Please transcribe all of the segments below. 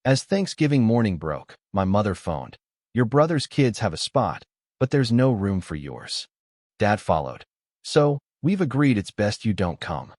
As Thanksgiving morning broke, my mother phoned. Your brother's kids have a spot, but there's no room for yours. Dad followed. So, we've agreed it's best you don't come.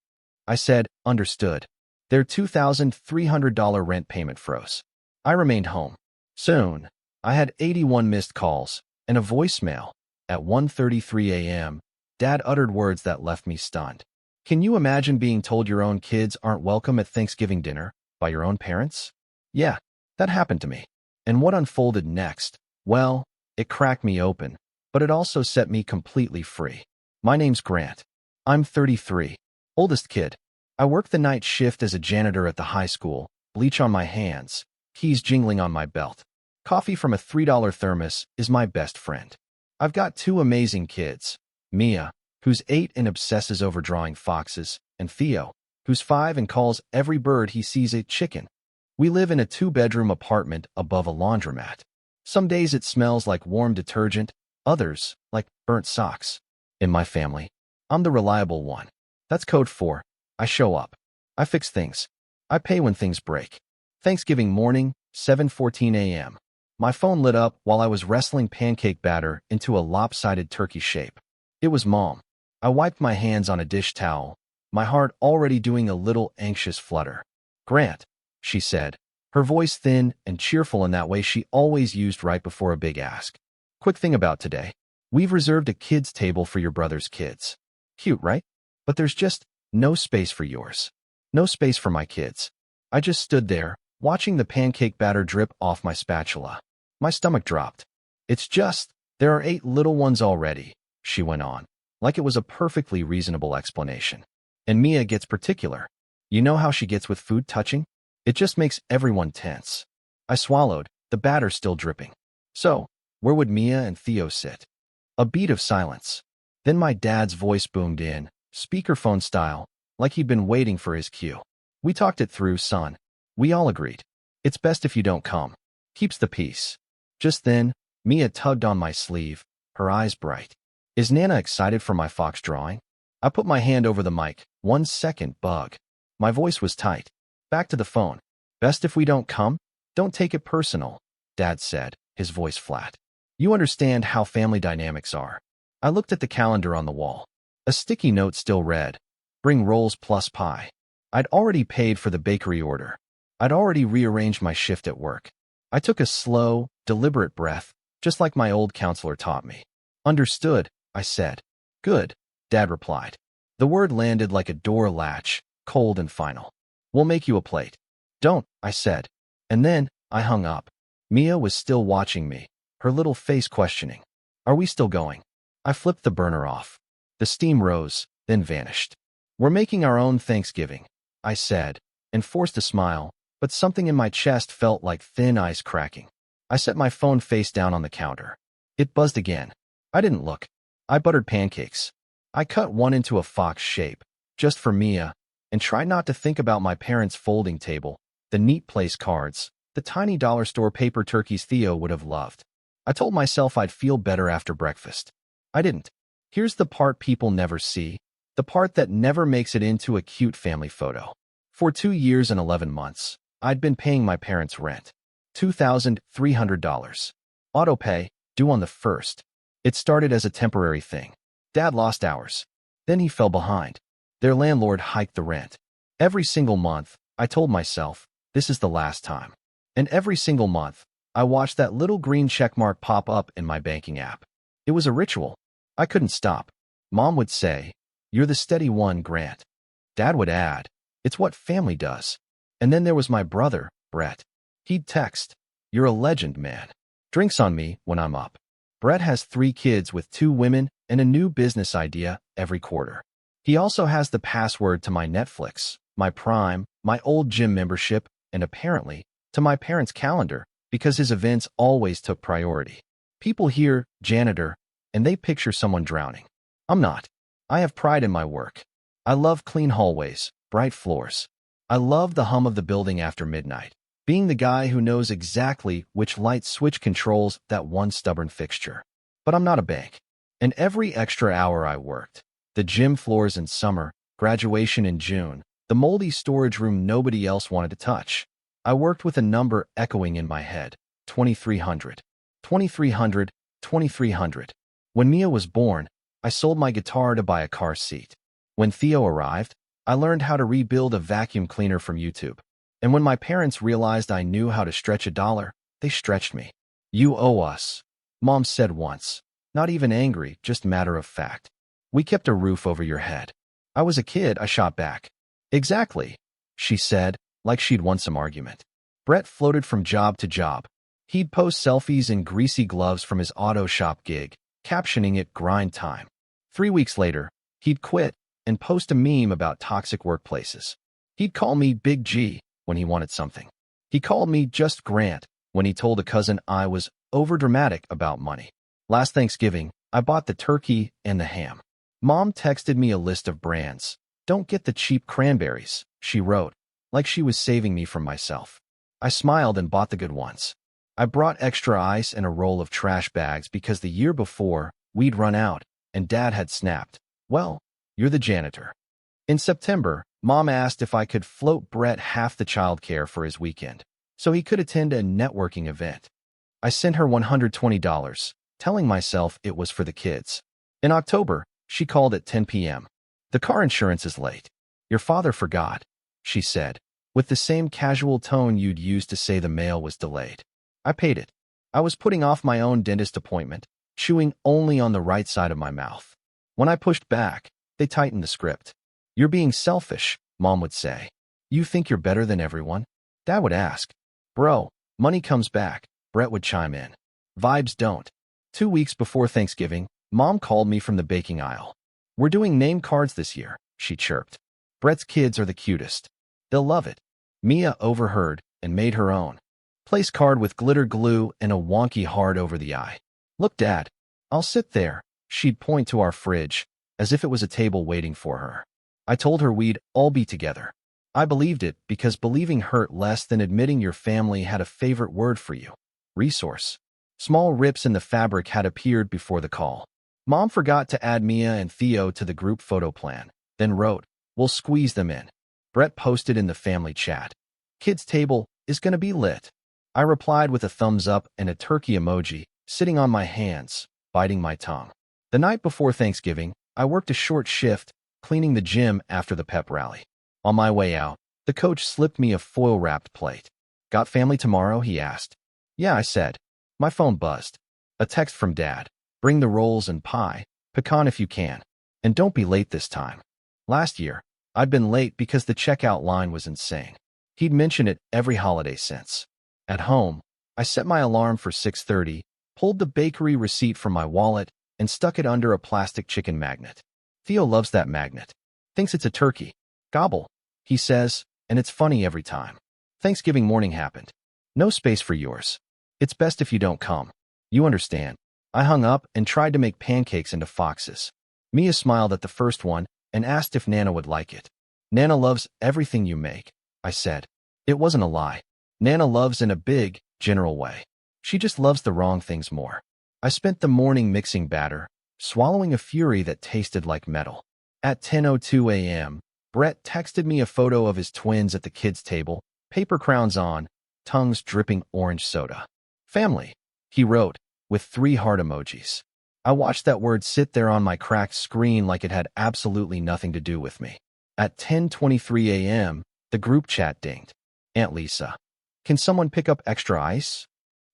I said, understood. Their $2,300 rent payment froze. I remained home. Soon, I had 81 missed calls and a voicemail. At 1:33 a.m., Dad uttered words that left me stunned. Can you imagine being told your own kids aren't welcome at Thanksgiving dinner by your own parents? Yeah, that happened to me. And what unfolded next? Well, it cracked me open, but it also set me completely free. My name's Grant. I'm 33, oldest kid. I work the night shift as a janitor at the high school, bleach on my hands, keys jingling on my belt. Coffee from a $3 thermos is my best friend. I've got two amazing kids, Mia, who's 8 and obsesses over drawing foxes, and Theo, who's 5 and calls every bird he sees a chicken. We live in a 2-bedroom apartment above a laundromat. Some days it smells like warm detergent, others like burnt socks. In my family, I'm the reliable one. That's code for I show up. I fix things. I pay when things break. Thanksgiving morning, 7:14 a.m. My phone lit up while I was wrestling pancake batter into a lopsided turkey shape. It was Mom. I wiped my hands on a dish towel, my heart already doing a little anxious flutter. Grant, she said, her voice thin and cheerful in that way she always used right before a big ask. Quick thing about today. We've reserved a kids' table for your brother's kids. Cute, right? But there's just no space for yours. No space for my kids. I just stood there, watching the pancake batter drip off my spatula. My stomach dropped. It's just, there are 8 little ones already, she went on, like it was a perfectly reasonable explanation. And Mia gets particular. You know how she gets with food touching? It just makes everyone tense. I swallowed, the batter still dripping. So, where would Mia and Theo sit? A beat of silence. Then my dad's voice boomed in, speakerphone style, like he'd been waiting for his cue. We talked it through, son. We all agreed. It's best if you don't come. Keeps the peace. Just then, Mia tugged on my sleeve, her eyes bright. Is Nana excited for my fox drawing? I put my hand over the mic. 1 second, bug. My voice was tight. Back to the phone. Best if we don't come? Don't take it personal, Dad said, his voice flat. You understand how family dynamics are. I looked at the calendar on the wall. A sticky note still read, bring rolls plus pie. I'd already paid for the bakery order. I'd already rearranged my shift at work. I took a slow, deliberate breath, just like my old counselor taught me. Understood, I said. Good, Dad replied. The word landed like a door latch, cold and final. We'll make you a plate. Don't, I said. And then, I hung up. Mia was still watching me, her little face questioning. Are we still going? I flipped the burner off. The steam rose, then vanished. We're making our own Thanksgiving, I said, and forced a smile, but something in my chest felt like thin ice cracking. I set my phone face down on the counter. It buzzed again. I didn't look. I buttered pancakes. I cut one into a fox shape, just for Mia, and tried not to think about my parents' folding table, the neat place cards, the tiny dollar store paper turkeys Theo would have loved. I told myself I'd feel better after breakfast. I didn't. Here's the part people never see, the part that never makes it into a cute family photo. For 2 years and 11 months, I'd been paying my parents' rent. $2,300. Auto pay, due on the 1st. It started as a temporary thing. Dad lost hours. Then he fell behind. Their landlord hiked the rent. Every single month, I told myself, this is the last time. And every single month, I watched that little green checkmark pop up in my banking app. It was a ritual. I couldn't stop. Mom would say, you're the steady one, Grant. Dad would add, it's what family does. And then there was my brother, Brett. He'd text, you're a legend, man. Drinks on me when I'm up. Brett has 3 kids with 2 women and a new business idea every quarter. He also has the password to my Netflix, my Prime, my old gym membership, and apparently, to my parents' calendar, because his events always took priority. People hear janitor, and they picture someone drowning. I'm not. I have pride in my work. I love clean hallways, bright floors. I love the hum of the building after midnight, being the guy who knows exactly which light switch controls that one stubborn fixture. But I'm not a bank. And every extra hour I worked, the gym floors in summer, graduation in June, the moldy storage room nobody else wanted to touch, I worked with a number echoing in my head. 2300. 2300. 2300. When Mia was born, I sold my guitar to buy a car seat. When Theo arrived, I learned how to rebuild a vacuum cleaner from YouTube. And when my parents realized I knew how to stretch $1, they stretched me. You owe us, Mom said once. Not even angry, just matter of fact. We kept a roof over your head. I was a kid, I shot back. Exactly, she said, like she'd won some argument. Brett floated from job to job. He'd post selfies in greasy gloves from his auto shop gig, captioning it grind time. 3 weeks later, he'd quit and post a meme about toxic workplaces. He'd call me Big G when he wanted something. He called me Just Grant when he told a cousin I was overdramatic about money. Last Thanksgiving, I bought the turkey and the ham. Mom texted me a list of brands. Don't get the cheap cranberries, she wrote, like she was saving me from myself. I smiled and bought the good ones. I brought extra ice and a roll of trash bags because the year before, we'd run out, and Dad had snapped, "Well, you're the janitor." In September, Mom asked if I could float Brett half the childcare for his weekend, so he could attend a networking event. I sent her $120, telling myself it was for the kids. In October, she called at 10 p.m. "The car insurance is late. Your father forgot," she said, with the same casual tone you'd use to say the mail was delayed. I paid it. I was putting off my own dentist appointment, chewing only on the right side of my mouth. When I pushed back, they tightened the script. "You're being selfish," Mom would say. "You think you're better than everyone?" Dad would ask. "Bro, money comes back," Brett would chime in. "Vibes don't." 2 weeks before Thanksgiving, Mom called me from the baking aisle. "We're doing name cards this year," she chirped. "Brett's kids are the cutest. They'll love it." Mia overheard and made her own. Place card with glitter glue and a wonky heart over the eye. "Look, Dad, I'll sit there." She'd point to our fridge, as if it was a table waiting for her. I told her we'd all be together. I believed it because believing hurt less than admitting your family had a favorite word for you. Resource. Small rips in the fabric had appeared before the call. Mom forgot to add Mia and Theo to the group photo plan, then wrote, "We'll squeeze them in." Brett posted in the family chat, "Kids' table is gonna be lit." I replied with a thumbs up and a turkey emoji, sitting on my hands, biting my tongue. The night before Thanksgiving, I worked a short shift, cleaning the gym after the pep rally. On my way out, the coach slipped me a foil-wrapped plate. "Got family tomorrow?" he asked. "Yeah," I said. My phone buzzed. A text from Dad. "Bring the rolls and pie, pecan if you can. And don't be late this time." Last year, I'd been late because the checkout line was insane. He'd mentioned it every holiday since. At home, I set my alarm for 6:30, pulled the bakery receipt from my wallet, and stuck it under a plastic chicken magnet. Theo loves that magnet. Thinks it's a turkey. "Gobble," he says, and it's funny every time. Thanksgiving morning happened. "No space for yours. It's best if you don't come. You understand." I hung up and tried to make pancakes into foxes. Mia smiled at the first one and asked if Nana would like it. "Nana loves everything you make," I said. It wasn't a lie. Nana loves in a big, general way. She just loves the wrong things more. I spent the morning mixing batter, swallowing a fury that tasted like metal. At 10:02 a.m., Brett texted me a photo of his twins at the kids' table, paper crowns on, tongues dripping orange soda. "Family," he wrote, with 3 heart emojis. I watched that word sit there on my cracked screen like it had absolutely nothing to do with me. At 10:23 a.m., the group chat dinged. "Aunt Lisa, can someone pick up extra ice?"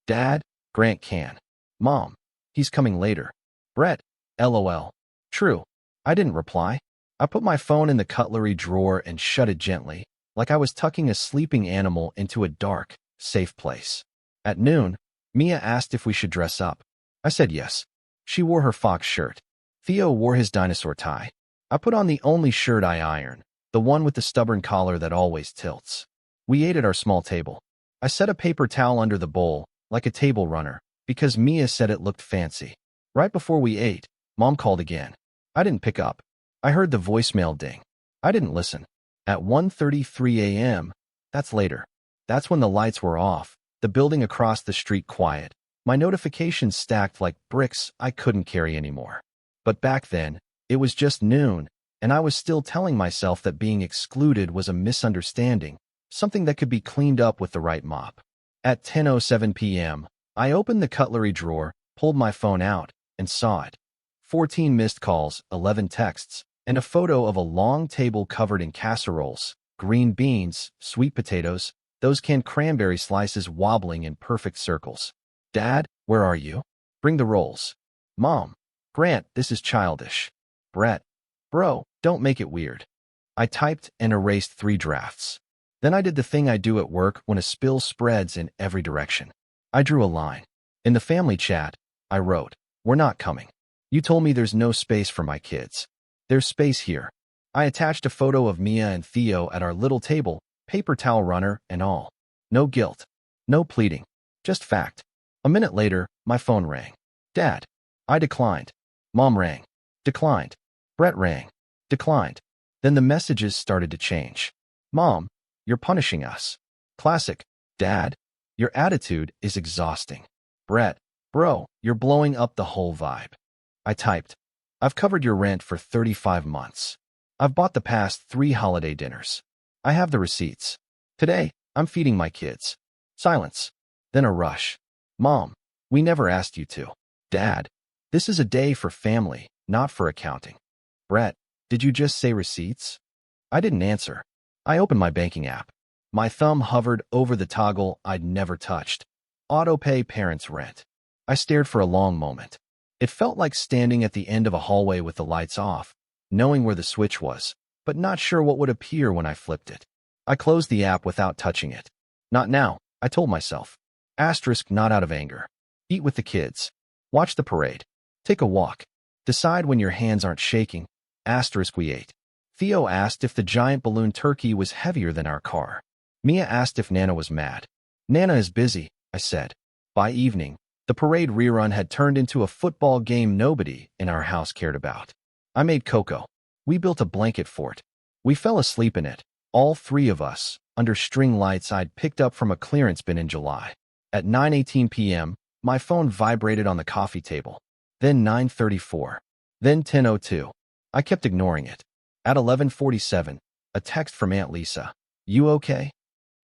"Dad, Grant can." "Mom, he's coming later." "Brett, LOL." "True." I didn't reply. I put my phone in the cutlery drawer and shut it gently, like I was tucking a sleeping animal into a dark, safe place. At noon, Mia asked if we should dress up. I said yes. She wore her fox shirt. Theo wore his dinosaur tie. I put on the only shirt I iron, the one with the stubborn collar that always tilts. We ate at our small table. I set a paper towel under the bowl, like a table runner, because Mia said it looked fancy. Right before we ate, Mom called again. I didn't pick up. I heard the voicemail ding. I didn't listen. At 1:33 a.m., that's later. That's when the lights were off, the building across the street quiet, my notifications stacked like bricks I couldn't carry anymore. But back then, it was just noon, and I was still telling myself that being excluded was a misunderstanding, something that could be cleaned up with the right mop. At 10:07 p.m., I opened the cutlery drawer, pulled my phone out, and saw it. 14 missed calls, 11 texts, and a photo of a long table covered in casseroles, green beans, sweet potatoes, those canned cranberry slices wobbling in perfect circles. Dad, where are you? Bring the rolls. Mom. Grant, this is childish. Brett. Bro, don't make it weird. I typed and erased 3 drafts. Then I did the thing I do at work when a spill spreads in every direction. I drew a line. In the family chat, I wrote, "We're not coming. You told me there's no space for my kids. There's space here." I attached a photo of Mia and Theo at our little table, paper towel runner and all. No guilt. No pleading. Just fact. A minute later, my phone rang. Dad. I declined. Mom rang. Declined. Brett rang. Declined. Then the messages started to change. Mom, you're punishing us. Classic. Dad, your attitude is exhausting. Brett, bro, you're blowing up the whole vibe. I typed, I've covered your rent for 35 months. I've bought the past 3 holiday dinners. I have the receipts. Today, I'm feeding my kids. Silence. Then a rush. Mom, we never asked you to. Dad, this is a day for family, not for accounting. Brett, did you just say receipts? I didn't answer. I opened my banking app. My thumb hovered over the toggle I'd never touched. Auto-pay parents' rent. I stared for a long moment. It felt like standing at the end of a hallway with the lights off, knowing where the switch was, but not sure what would appear when I flipped it. I closed the app without touching it. Not now, I told myself. Asterisk not out of anger. Eat with the kids. Watch the parade. Take a walk. Decide when your hands aren't shaking. Asterisk we ate. Theo asked if the giant balloon turkey was heavier than our car. Mia asked if Nana was mad. Nana is busy, I said. By evening, the parade rerun had turned into a football game nobody in our house cared about. I made cocoa. We built a blanket fort. We fell asleep in it, all 3 of us, under string lights I'd picked up from a clearance bin in July. At 9:18 p.m., my phone vibrated on the coffee table. Then 9:34. Then 10:02. I kept ignoring it. At 11:47, a text from Aunt Lisa. You okay?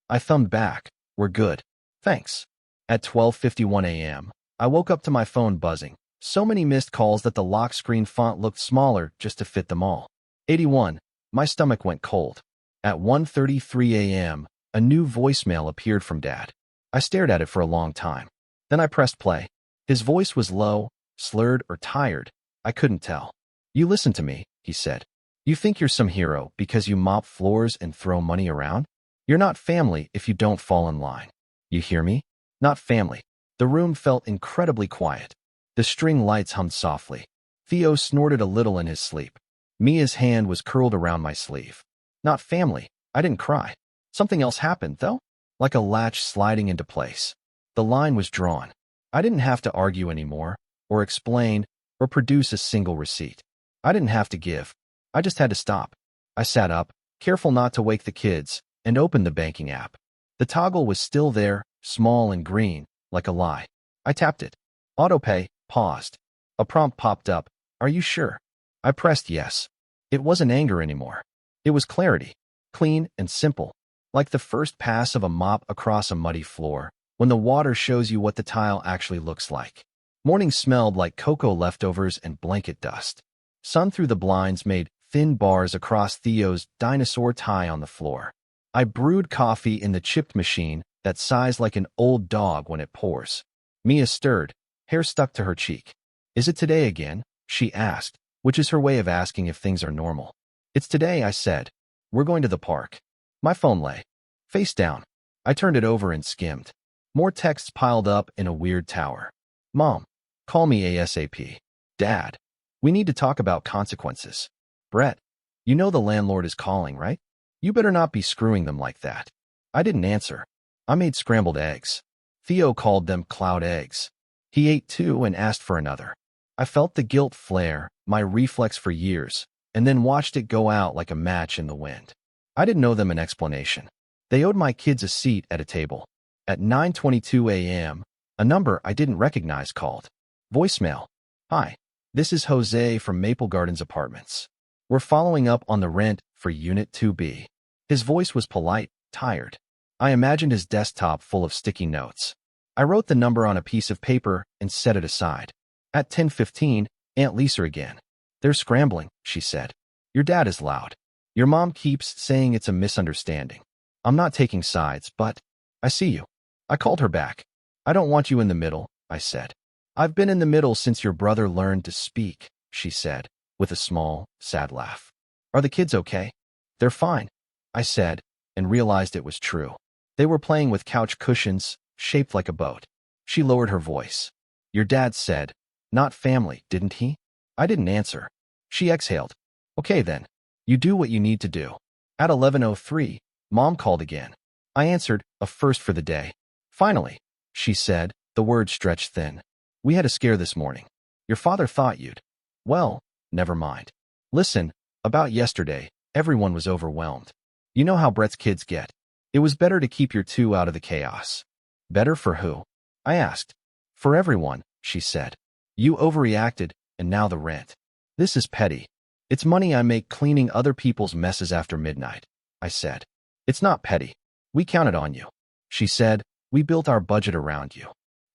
I thumbed back. We're good. Thanks. At 12:51 a.m., I woke up to my phone buzzing. So many missed calls that the lock screen font looked smaller just to fit them all. 81. My stomach went cold. At 1:33 a.m., a new voicemail appeared from Dad. I stared at it for a long time. Then I pressed play. His voice was low, slurred, or tired. I couldn't tell. You listen to me, he said. You think you're some hero because you mop floors and throw money around? You're not family if you don't fall in line. You hear me? Not family. The room felt incredibly quiet. The string lights hummed softly. Theo snorted a little in his sleep. Mia's hand was curled around my sleeve. Not family. I didn't cry. Something else happened, though, like a latch sliding into place. The line was drawn. I didn't have to argue anymore, or explain, or produce a single receipt. I didn't have to give. I just had to stop. I sat up, careful not to wake the kids, and opened the banking app. The toggle was still there, small and green, like a lie. I tapped it. Autopay paused. A prompt popped up. Are you sure? I pressed yes. It wasn't anger anymore. It was clarity, clean and simple, like the first pass of a mop across a muddy floor, when the water shows you what the tile actually looks like. Morning smelled like cocoa leftovers and blanket dust. Sun through the blinds made thin bars across Theo's dinosaur tie on the floor. I brewed coffee in the chipped machine that sighs like an old dog when it pours. Mia stirred, hair stuck to her cheek. Is it today again? She asked, which is her way of asking if things are normal. It's today, I said. We're going to the park. My phone lay face down. I turned it over and skimmed. More texts piled up in a weird tower. Mom, call me ASAP. Dad, we need to talk about consequences. Brett, you know the landlord is calling, right? You better not be screwing them like that. I didn't answer. I made scrambled eggs. Theo called them cloud eggs. He ate 2 and asked for another. I felt the guilt flare, my reflex for years, and then watched it go out like a match in the wind. I didn't owe them an explanation. They owed my kids a seat at a table. At 9:22 a.m., a number I didn't recognize called. Voicemail. Hi, this is Jose from Maple Gardens Apartments. We're following up on the rent for Unit 2B. His voice was polite, tired. I imagined his desktop full of sticky notes. I wrote the number on a piece of paper and set it aside. At 10:15, Aunt Lisa again. They're scrambling, she said. Your dad is loud. Your mom keeps saying it's a misunderstanding. I'm not taking sides, but I see you. I called her back. I don't want you in the middle, I said. I've been in the middle since your brother learned to speak, she said, with a small, sad laugh. Are the kids okay? They're fine, I said, and realized it was true. They were playing with couch cushions, shaped like a boat. She lowered her voice. Your dad said, not family, didn't he? I didn't answer. She exhaled. Okay then. You do what you need to do. At 11:03, Mom called again. I answered, a first for the day. Finally, she said, the words stretched thin. We had a scare this morning. Your father thought you'd. Well, never mind. Listen, about yesterday, everyone was overwhelmed. You know how Brett's kids get. It was better to keep your two out of the chaos. Better for who? I asked. For everyone, she said. You overreacted, and now the rent. This is petty. It's money I make cleaning other people's messes after midnight, I said. It's not petty. We counted on you. She said, we built our budget around you.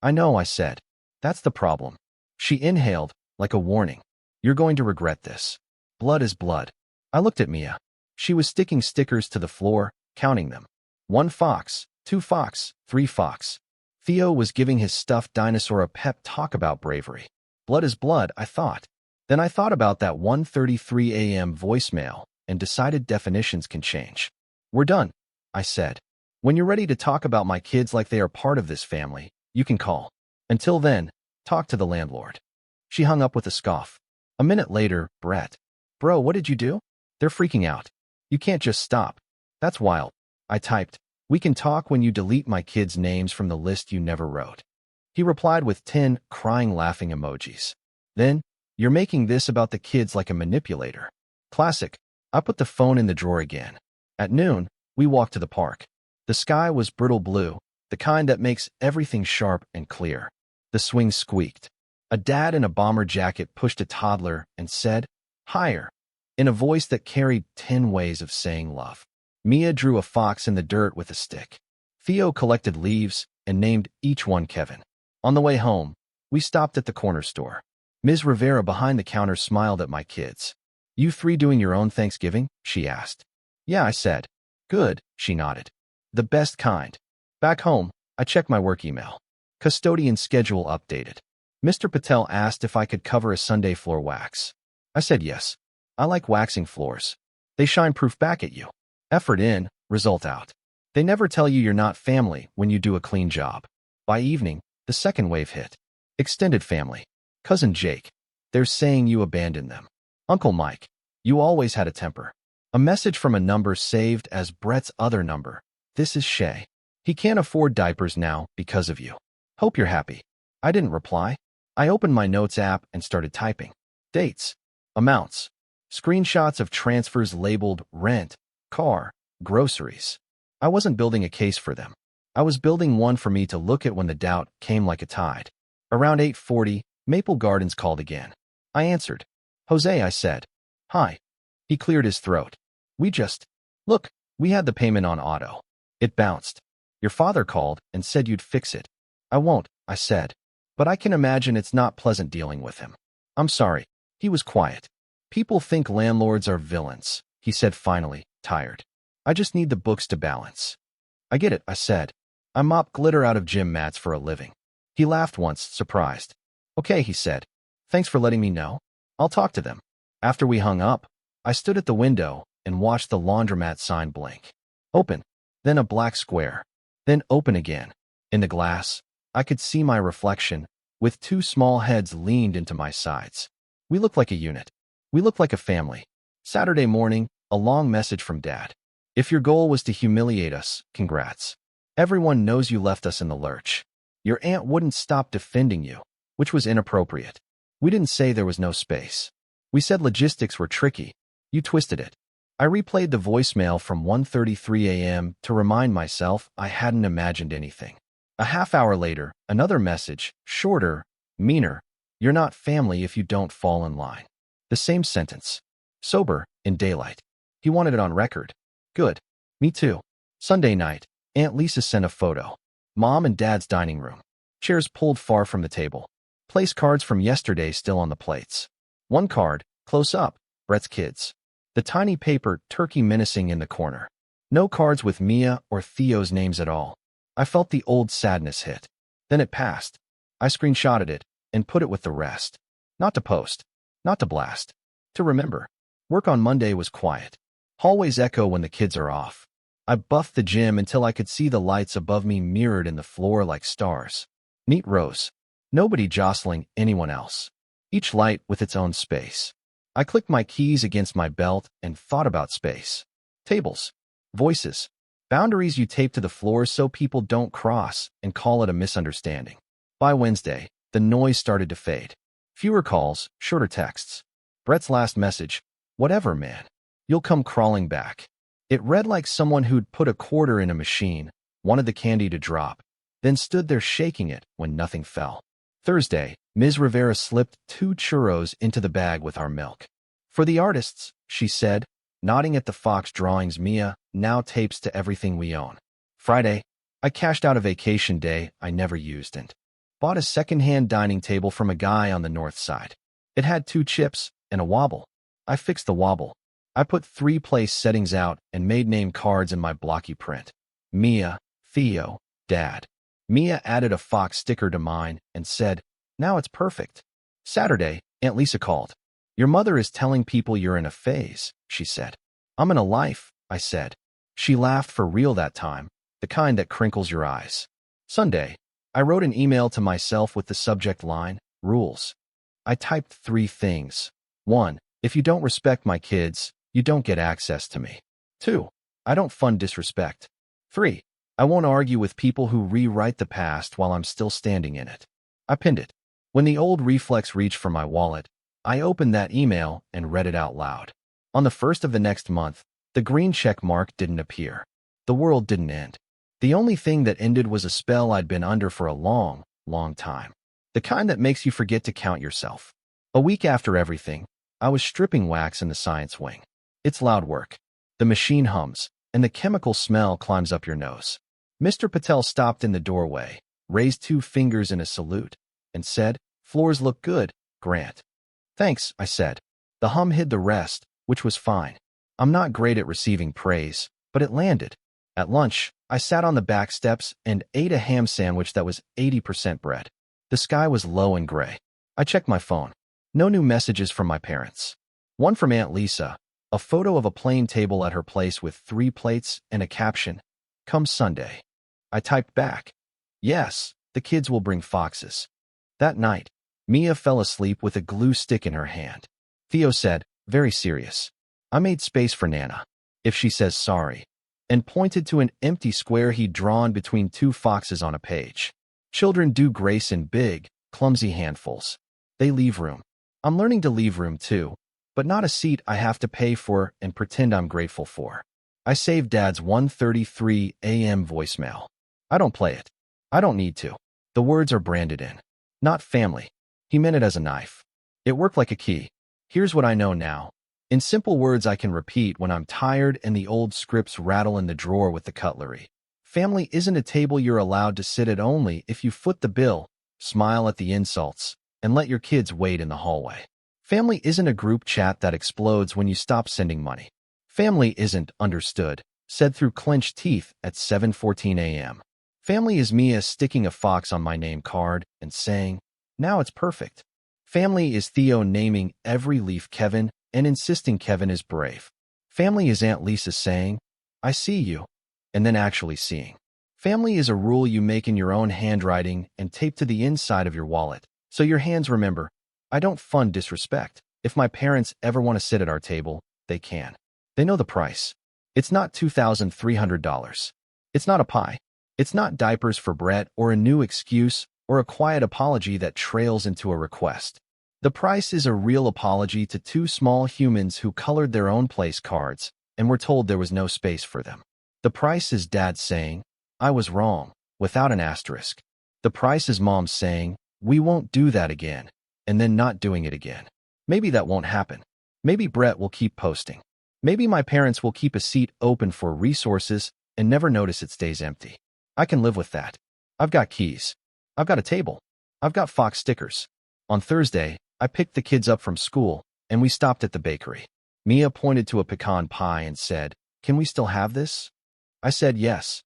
I know, I said. That's the problem. She inhaled, like a warning. You're going to regret this. Blood is blood. I looked at Mia. She was sticking stickers to the floor, counting them. 1 fox, 2 fox, 3 fox. Theo was giving his stuffed dinosaur a pep talk about bravery. Blood is blood, I thought. Then I thought about that 1:33 a.m. voicemail and decided definitions can change. We're done, I said. When you're ready to talk about my kids like they are part of this family, you can call. Until then, talk to the landlord. She hung up with a scoff. A minute later, Brett. Bro, what did you do? They're freaking out. You can't just stop. That's wild. I typed, we can talk when you delete my kids' names from the list you never wrote. He replied with 10 crying laughing emojis. Then, you're making this about the kids like a manipulator. Classic. I put the phone in the drawer again. At noon, we walked to the park. The sky was brittle blue, the kind that makes everything sharp and clear. The swing squeaked. A dad in a bomber jacket pushed a toddler and said, higher, in a voice that carried 10 ways of saying love. Mia drew a fox in the dirt with a stick. Theo collected leaves and named each one Kevin. On the way home, we stopped at the corner store. Ms. Rivera behind the counter smiled at my kids. You 3 doing your own Thanksgiving? She asked. Yeah, I said. Good, she nodded. The best kind. Back home, I checked my work email. Custodian schedule updated. Mr. Patel asked if I could cover a Sunday floor wax. I said yes. I like waxing floors. They shine proof back at you. Effort in, result out. They never tell you you're not family when you do a clean job. By evening, the second wave hit. Extended family. Cousin Jake. They're saying you abandoned them. Uncle Mike. You always had a temper. A message from a number saved as Brett's other number. This is Shay. He can't afford diapers now because of you. Hope you're happy. I didn't reply. I opened my notes app and started typing. Dates. Amounts. Screenshots of transfers labeled rent, car, groceries. I wasn't building a case for them. I was building one for me to look at when the doubt came like a tide. Around 8:40, Maple Gardens called again. I answered. Jose, I said. Hi. He cleared his throat. Look, we had the payment on auto. It bounced. Your father called and said you'd fix it. I won't, I said. But I can imagine it's not pleasant dealing with him. I'm sorry. He was quiet. People think landlords are villains, he said finally, tired. I just need the books to balance. I get it, I said. I mop glitter out of gym mats for a living. He laughed once, surprised. Okay, he said. Thanks for letting me know. I'll talk to them. After we hung up, I stood at the window and watched the laundromat sign blink. Open. Then a black square. Then open again. In the glass, I could see my reflection, with 2 small heads leaned into my sides. We looked like a unit. We looked like a family. Saturday morning, a long message from Dad. If your goal was to humiliate us, congrats. Everyone knows you left us in the lurch. Your aunt wouldn't stop defending you, which was inappropriate. We didn't say there was no space. We said logistics were tricky. You twisted it. I replayed the voicemail from 1:33 a.m. to remind myself I hadn't imagined anything. A half hour later, another message, shorter, meaner. You're not family if you don't fall in line. The same sentence. Sober, in daylight. He wanted it on record. Good. Me too. Sunday night, Aunt Lisa sent a photo. Mom and Dad's dining room. Chairs pulled far from the table. Place cards from yesterday still on the plates. One card, close up, Brett's kids. The tiny paper turkey menacing in the corner. No cards with Mia or Theo's names at all. I felt the old sadness hit. Then it passed. I screenshotted it and put it with the rest. Not to post. Not to blast. To remember. Work on Monday was quiet. Hallways echo when the kids are off. I buffed the gym until I could see the lights above me mirrored in the floor like stars. Neat rows. Nobody jostling anyone else. Each light with its own space. I clicked my keys against my belt and thought about space. Tables. Voices. Boundaries you tape to the floor so people don't cross and call it a misunderstanding. By Wednesday, the noise started to fade. Fewer calls, shorter texts. Brett's last message, "Whatever, man. You'll come crawling back." It read like someone who'd put a quarter in a machine, wanted the candy to drop, then stood there shaking it when nothing fell. Thursday, Ms. Rivera slipped 2 churros into the bag with our milk. "For the artists," she said, nodding at the Fox drawings Mia now tapes to everything we own. Friday, I cashed out a vacation day I never used and bought a second-hand dining table from a guy on the north side. It had 2 chips and a wobble. I fixed the wobble. I put 3 place settings out and made name cards in my blocky print. Mia, Theo, Dad. Mia added a Fox sticker to mine and said, "Now it's perfect." Saturday, Aunt Lisa called. "Your mother is telling people you're in a phase," she said. "I'm in a life," I said. She laughed for real that time, the kind that crinkles your eyes. Sunday, I wrote an email to myself with the subject line, "Rules." I typed 3 things. 1. If you don't respect my kids, you don't get access to me. 2. I don't fund disrespect. 3. I won't argue with people who rewrite the past while I'm still standing in it. I pinned it. When the old reflex reached for my wallet, I opened that email and read it out loud. On the 1st of the next month, the green check mark didn't appear. The world didn't end. The only thing that ended was a spell I'd been under for a long, long time. The kind that makes you forget to count yourself. A week after everything, I was stripping wax in the science wing. It's loud work. The machine hums, and the chemical smell climbs up your nose. Mr. Patel stopped in the doorway, raised 2 fingers in a salute, and said, "Floors look good, Grant." "Thanks," I said. The hum hid the rest, which was fine. I'm not great at receiving praise, but it landed. At lunch, I sat on the back steps and ate a ham sandwich that was 80% bread. The sky was low and gray. I checked my phone. No new messages from my parents. One from Aunt Lisa, a photo of a plain table at her place with 3 plates and a caption, "Come Sunday." I typed back, "Yes, the kids will bring foxes." That night, Mia fell asleep with a glue stick in her hand. Theo said, very serious, "I made space for Nana, if she says sorry," and pointed to an empty square he'd drawn between 2 foxes on a page. Children do grace in big, clumsy handfuls. They leave room. I'm learning to leave room too, but not a seat I have to pay for and pretend I'm grateful for. I saved Dad's 1:33 a.m. voicemail. I don't play it. I don't need to. The words are branded in. Not family. He meant it as a knife. It worked like a key. Here's what I know now. In simple words I can repeat when I'm tired and the old scripts rattle in the drawer with the cutlery. Family isn't a table you're allowed to sit at only if you foot the bill, smile at the insults, and let your kids wait in the hallway. Family isn't a group chat that explodes when you stop sending money. Family isn't understood, said through clenched teeth at 7:14 a.m. Family is Mia sticking a fox on my name card and saying, "Now it's perfect." Family is Theo naming every leaf Kevin and insisting Kevin is brave. Family is Aunt Lisa saying, "I see you," and then actually seeing. Family is a rule you make in your own handwriting and tape to the inside of your wallet, so your hands remember, I don't fund disrespect. If my parents ever want to sit at our table, they can. They know the price. It's not $2,300. It's not a pie. It's not diapers for Brett or a new excuse or a quiet apology that trails into a request. The price is a real apology to 2 small humans who colored their own place cards and were told there was no space for them. The price is Dad saying, "I was wrong," without an asterisk. The price is Mom saying, "We won't do that again," and then not doing it again. Maybe that won't happen. Maybe Brett will keep posting. Maybe my parents will keep a seat open for resources and never notice it stays empty. I can live with that. I've got keys. I've got a table. I've got Fox stickers. On Thursday, I picked the kids up from school, and we stopped at the bakery. Mia pointed to a pecan pie and said, "Can we still have this?" I said yes.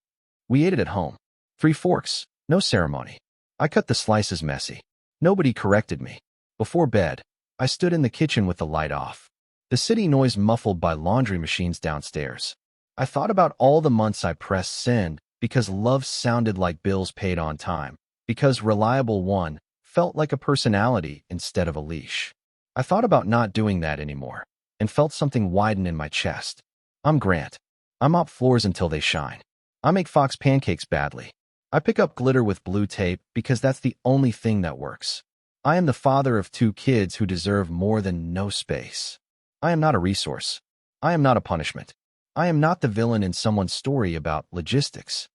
We ate it at home. 3 forks, no ceremony. I cut the slices messy. Nobody corrected me. Before bed, I stood in the kitchen with the light off. The city noise muffled by laundry machines downstairs. I thought about all the months I pressed send because love sounded like bills paid on time, because reliable one felt like a personality instead of a leash. I thought about not doing that anymore and felt something widen in my chest. I'm Grant. I mop floors until they shine. I make Fox pancakes badly. I pick up glitter with blue tape because that's the only thing that works. I am the father of 2 kids who deserve more than no space. I am not a resource. I am not a punishment. I am not the villain in someone's story about logistics.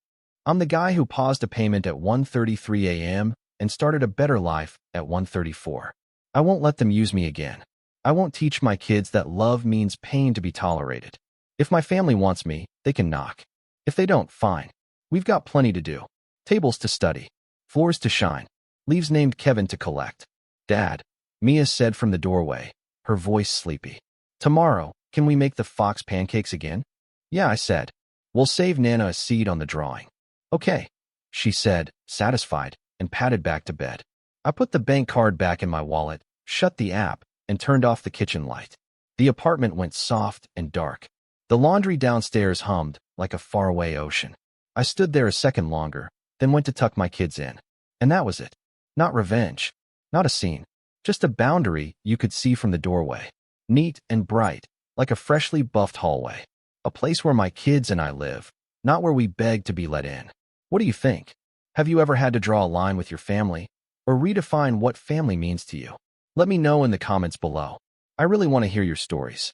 I'm the guy who paused a payment at 1:33 a.m. and started a better life at 1:34. I won't let them use me again. I won't teach my kids that love means pain to be tolerated. If my family wants me, they can knock. If they don't, fine. We've got plenty to do. Tables to study. Floors to shine. Leaves named Kevin to collect. Dad, Mia said from the doorway, her voice sleepy. Tomorrow, can we make the Fox pancakes again? Yeah, I said. We'll save Nana a seat on the drawing. Okay, she said, satisfied, and padded back to bed. I put the bank card back in my wallet, shut the app, and turned off the kitchen light. The apartment went soft and dark. The laundry downstairs hummed like a faraway ocean. I stood there a second longer, then went to tuck my kids in. And that was it. Not revenge. Not a scene. Just a boundary you could see from the doorway. Neat and bright, like a freshly buffed hallway. A place where my kids and I live, not where we beg to be let in. What do you think? Have you ever had to draw a line with your family? Or redefine what family means to you? Let me know in the comments below. I really want to hear your stories.